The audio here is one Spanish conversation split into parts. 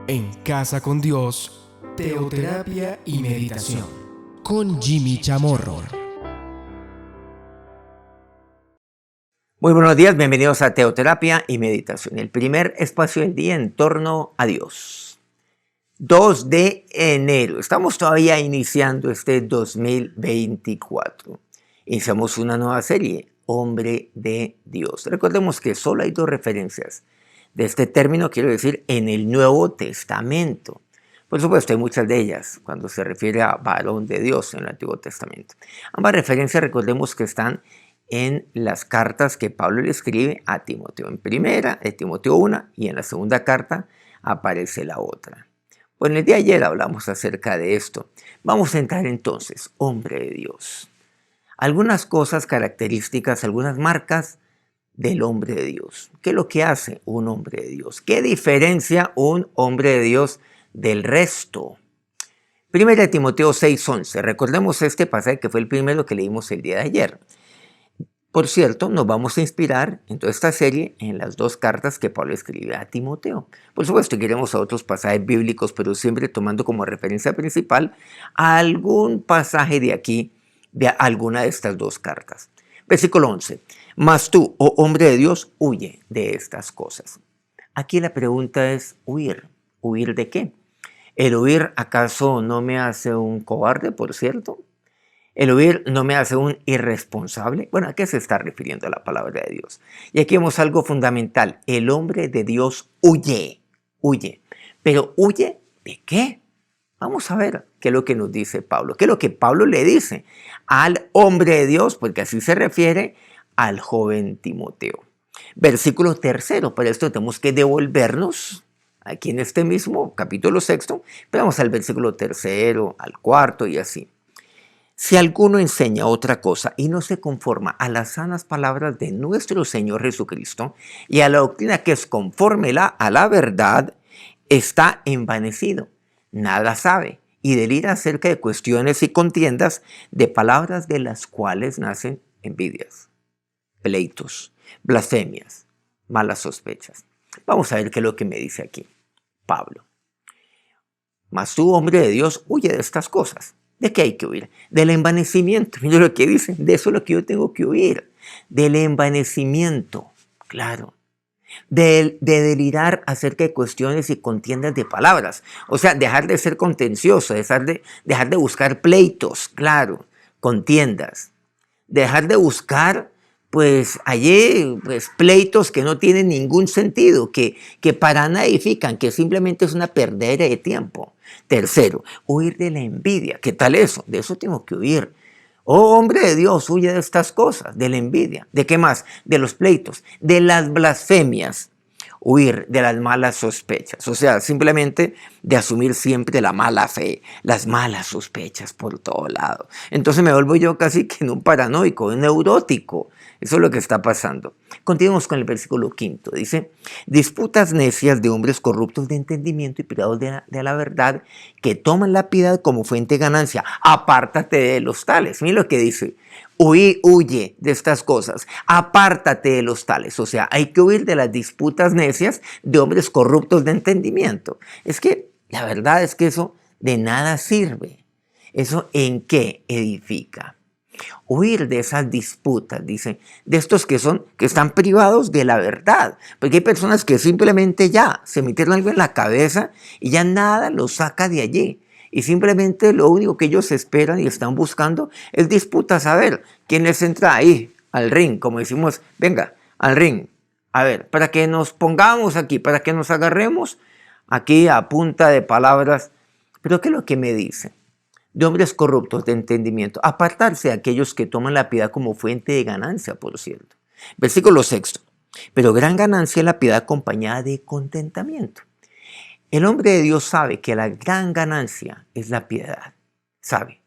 En Casa con Dios, teoterapia y meditación, con Jimmy Chamorro. Muy buenos días, bienvenidos a Teoterapia y Meditación, el primer espacio del día en torno a Dios. 2 de enero, estamos todavía iniciando este 2024. Iniciamos una nueva serie, Hombre de Dios. Recordemos que solo hay 2 referencias de este término, quiero decir, en el Nuevo Testamento. Por supuesto, hay muchas de ellas cuando se refiere a varón de Dios en el Antiguo Testamento. Ambas referencias, recordemos que están en las cartas que Pablo le escribe a Timoteo. En primera, de Timoteo 1, y en la segunda carta aparece la otra. Bueno, el día de ayer hablamos acerca de esto. Vamos a entrar entonces, hombre de Dios. Algunas cosas características, algunas marcas del hombre de Dios. ¿Qué es lo que hace un hombre de Dios? ¿Qué diferencia un hombre de Dios del resto? Primera de Timoteo 6:11. Recordemos este pasaje que fue el primero que leímos el día de ayer. Por cierto, nos vamos a inspirar en toda esta serie en las 2 cartas que Pablo escribe a Timoteo. Por supuesto, iremos a otros pasajes bíblicos, pero siempre tomando como referencia principal algún pasaje de aquí, de alguna de estas 2 cartas. Versículo 11. Mas tú, oh hombre de Dios, huye de estas cosas. Aquí la pregunta es huir. ¿Huir de qué? ¿El huir acaso no me hace un cobarde, por cierto? ¿El huir no me hace un irresponsable? Bueno, ¿a qué se está refiriendo la palabra de Dios? Y aquí vemos algo fundamental. El hombre de Dios huye. ¿Pero huye de qué? Vamos a ver qué es lo que nos dice Pablo. ¿Qué es lo que Pablo le dice al hombre de Dios? Porque así se refiere al joven Timoteo. Versículo 3. Para esto tenemos que devolvernos aquí en este mismo capítulo 6. Pero vamos al versículo 3, al 4 y así. Si alguno enseña otra cosa y no se conforma a las sanas palabras de nuestro Señor Jesucristo y a la doctrina que es conforme a la verdad, está envanecido, nada sabe y delira acerca de cuestiones y contiendas de palabras de las cuales nacen envidias, pleitos, blasfemias, malas sospechas. Vamos a ver qué es lo que me dice aquí Pablo. Mas tú, hombre de Dios, huye de estas cosas. ¿De qué hay que huir? Del envanecimiento. Mira lo que dice. De eso es lo que yo tengo que huir. Del envanecimiento. Claro. De delirar acerca de cuestiones y contiendas de palabras. O sea, dejar de ser contencioso. Dejar de buscar pleitos. Claro. Contiendas. Dejar de buscar, pues, allí, pues, pleitos que no tienen ningún sentido. Que para nada edifican. Que simplemente es una perdera de tiempo. Tercero, huir de la envidia. ¿Qué tal eso? De eso tengo que huir. Oh, hombre de Dios, huye de estas cosas, de la envidia. ¿De qué más? De los pleitos, de las blasfemias. Huir de las malas sospechas. O sea, simplemente de asumir siempre la mala fe, las malas sospechas por todo lado. Entonces me vuelvo yo casi que en un paranoico, un neurótico. Eso es lo que está pasando. Continuemos con el versículo 5. Dice, disputas necias de hombres corruptos de entendimiento y privados de la verdad, que toman la piedad como fuente de ganancia. Apártate de los tales. Mira lo que dice. Huye de estas cosas. Apártate de los tales. O sea, hay que huir de las disputas necias de hombres corruptos de entendimiento. Es que la verdad es que eso de nada sirve. ¿Eso en qué edifica? Huir de esas disputas, dicen, de estos que están privados de la verdad, porque hay personas que simplemente ya se metieron algo en la cabeza y ya nada los saca de allí, y simplemente lo único que ellos esperan y están buscando es disputas, a ver, quién les entra ahí al ring, como decimos, venga, al ring, a ver, para que nos pongamos aquí, para que nos agarremos aquí a punta de palabras. Pero ¿qué es lo que me dice? De hombres corruptos de entendimiento, apartarse de aquellos que toman la piedad como fuente de ganancia, por cierto. Versículo 6. Pero gran ganancia es la piedad acompañada de contentamiento. El hombre de Dios sabe que la gran ganancia es la piedad. Sabe.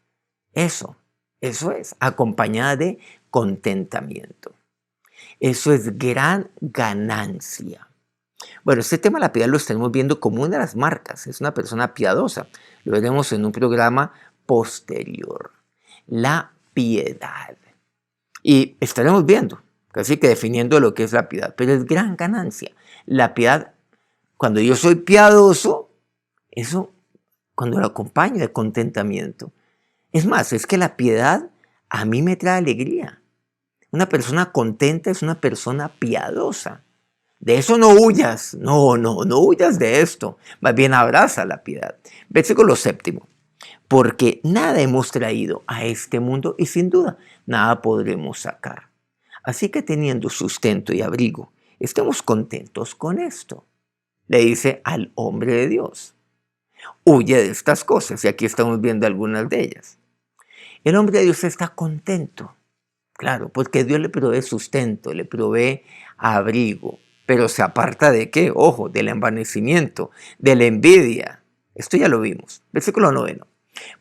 Eso es, acompañada de contentamiento. Eso es gran ganancia. Bueno, este tema de la piedad lo estamos viendo como una de las marcas. Es una persona piadosa. Lo veremos en un programa posterior. La piedad. Y estaremos viendo, casi que definiendo lo que es la piedad. Pero es gran ganancia. La piedad, cuando yo soy piadoso, Eso, cuando lo acompaño de contentamiento. Es más, es que la piedad a mí me trae alegría. Una persona contenta es una persona piadosa. De eso no huyas, no huyas de esto. Más bien abraza la piedad. Versículo 7. Porque nada hemos traído a este mundo y sin duda nada podremos sacar. Así que teniendo sustento y abrigo, estemos contentos con esto. Le dice al hombre de Dios. Huye de estas cosas y aquí estamos viendo algunas de ellas. El hombre de Dios está contento. Claro, porque Dios le provee sustento, le provee abrigo, pero se aparta ¿de qué? Ojo, del envanecimiento, de la envidia. Esto ya lo vimos. Versículo 9.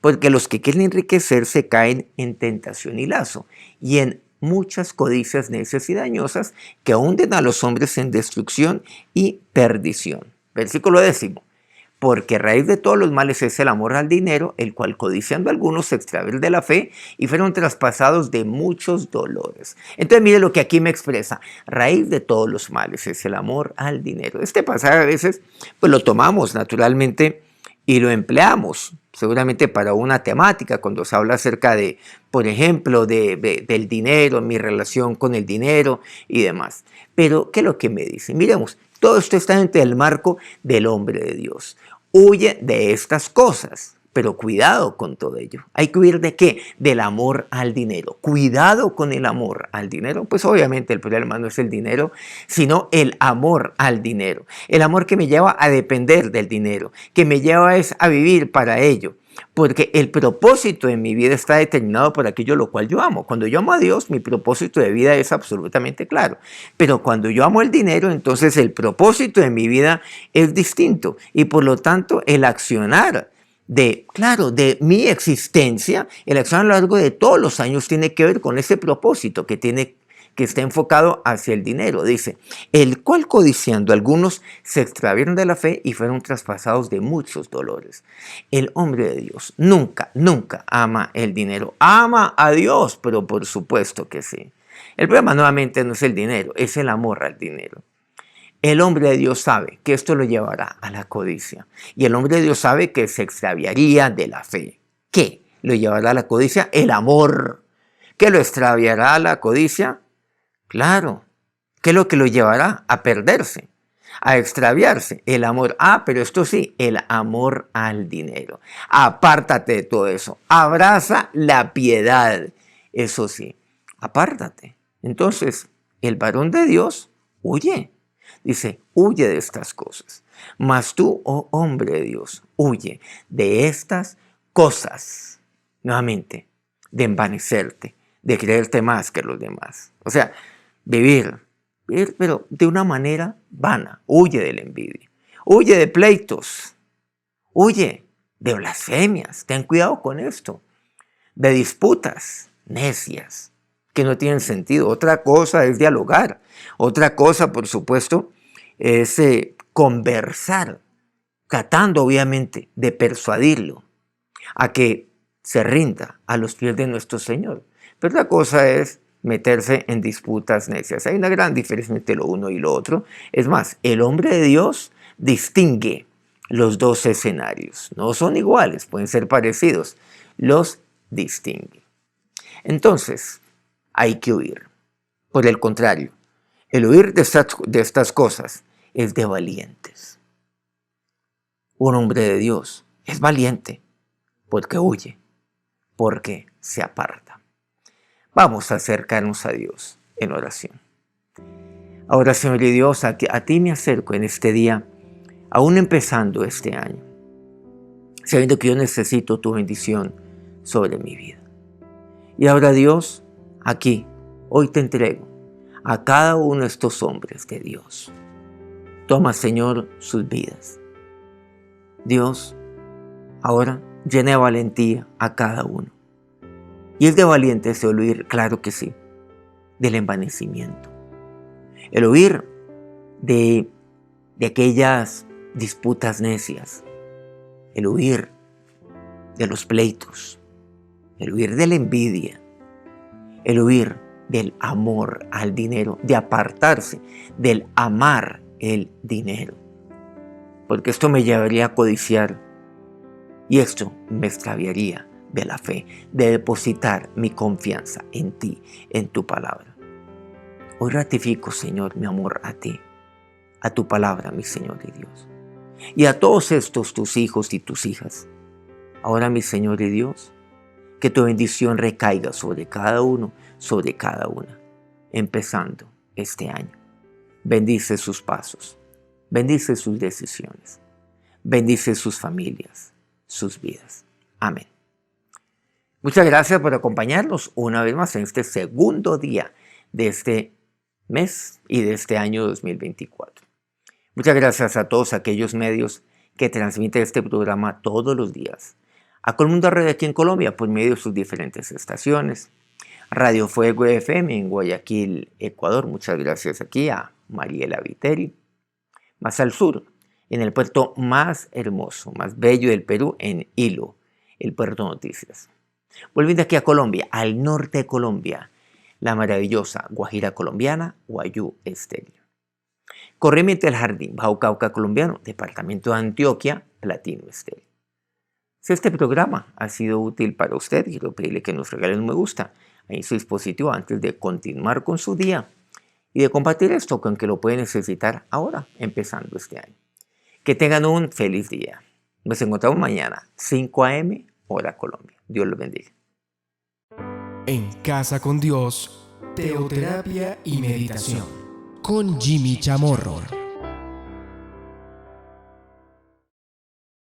Porque los que quieren enriquecerse caen en tentación y lazo, y en muchas codicias necias y dañosas que hunden a los hombres en destrucción y perdición. Versículo 10. Porque raíz de todos los males es el amor al dinero, el cual codiciando algunos se extraviaron de la fe y fueron traspasados de muchos dolores. Entonces mire lo que aquí me expresa. Raíz de todos los males es el amor al dinero. Este pasaje a veces pues lo tomamos naturalmente y lo empleamos seguramente para una temática cuando se habla acerca de, por ejemplo, del dinero, mi relación con el dinero y demás. Pero ¿qué es lo que me dice? Miremos. Todo esto está dentro del marco del hombre de Dios. Huye de estas cosas, pero cuidado con todo ello. ¿Hay que huir de qué? Del amor al dinero. Cuidado con el amor al dinero. Pues obviamente el problema no es el dinero, sino el amor al dinero. El amor que me lleva a depender del dinero, que me lleva a vivir para ello. Porque el propósito en mi vida está determinado por aquello lo cual yo amo. Cuando yo amo a Dios, mi propósito de vida es absolutamente claro. Pero cuando yo amo el dinero, entonces el propósito de mi vida es distinto. Y por lo tanto, el accionar de mi existencia, el accionar a lo largo de todos los años tiene que ver con ese propósito que está enfocado hacia el dinero. Dice, el cual codiciando algunos se extraviaron de la fe y fueron traspasados de muchos dolores. El hombre de Dios nunca ama el dinero. Ama a Dios, pero por supuesto que sí. El problema nuevamente no es el dinero, es el amor al dinero. El hombre de Dios sabe que esto lo llevará a la codicia. Y el hombre de Dios sabe que se extraviaría de la fe. ¿Qué lo llevará a la codicia? El amor. ¿Qué lo extraviará a la codicia? Claro, ¿qué es lo que lo llevará a perderse, a extraviarse? El amor. Pero esto sí, el amor al dinero. Apártate de todo eso. Abraza la piedad. Eso sí, apártate. Entonces, el varón de Dios huye. Dice, huye de estas cosas. Mas tú, oh hombre de Dios, huye de estas cosas. Nuevamente, de envanecerte, de creerte más que los demás. O sea, vivir, pero de una manera vana. Huye de la envidia, huye de pleitos, huye de blasfemias. Ten cuidado con esto, de disputas necias que no tienen sentido. Otra cosa es dialogar, otra cosa, por supuesto, es conversar, tratando obviamente de persuadirlo a que se rinda a los pies de nuestro Señor. Pero la cosa es meterse en disputas necias. Hay una gran diferencia entre lo uno y lo otro. Es más, el hombre de Dios distingue los dos escenarios. No son iguales, pueden ser parecidos. Los distingue. Entonces, hay que huir. Por el contrario, el huir de estas cosas es de valientes. Un hombre de Dios es valiente porque huye, porque se aparta. Vamos a acercarnos a Dios en oración. Ahora, Señor y Dios, a ti me acerco en este día, aún empezando este año, sabiendo que yo necesito tu bendición sobre mi vida. Y ahora, Dios, aquí, hoy te entrego a cada uno de estos hombres de Dios. Toma, Señor, sus vidas. Dios, ahora llena de valentía a cada uno. Y es de valientes el huir, claro que sí, del envanecimiento. El huir de aquellas disputas necias. El huir de los pleitos. El huir de la envidia. El huir del amor al dinero, de apartarse del amar el dinero. Porque esto me llevaría a codiciar Y esto me extraviaría de la fe, de depositar mi confianza en ti, en tu palabra. Hoy ratifico, Señor, mi amor a ti, a tu palabra, mi Señor y Dios. Y a todos estos tus hijos y tus hijas. Ahora, mi Señor y Dios, que tu bendición recaiga sobre cada uno, sobre cada una, empezando este año. Bendice sus pasos, bendice sus decisiones, bendice sus familias, sus vidas. Amén. Muchas gracias por acompañarnos una vez más en este segundo día de este mes y de este año 2024. Muchas gracias a todos aquellos medios que transmiten este programa todos los días. A Colmundo Radio aquí en Colombia por medio de sus diferentes estaciones. Radio Fuego FM en Guayaquil, Ecuador. Muchas gracias aquí a Mariela Viteri. Más al sur, en el puerto más hermoso, más bello del Perú, en Hilo, el Puerto Noticias. Volviendo aquí a Colombia, al norte de Colombia, la maravillosa Guajira colombiana, Guayú Estéreo. Corrimiento del Jardín, Bajo Cauca colombiano, departamento de Antioquia, Platino Estéreo. Si este programa ha sido útil para usted, quiero pedirle que nos regale un me gusta en su dispositivo antes de continuar con su día y de compartir esto con que lo puede necesitar ahora, empezando este año. Que tengan un feliz día. Nos encontramos mañana, 5 a.m., hora Colombia. Dios los bendiga. En Casa con Dios, teoterapia y meditación con Jimmy Chamorro.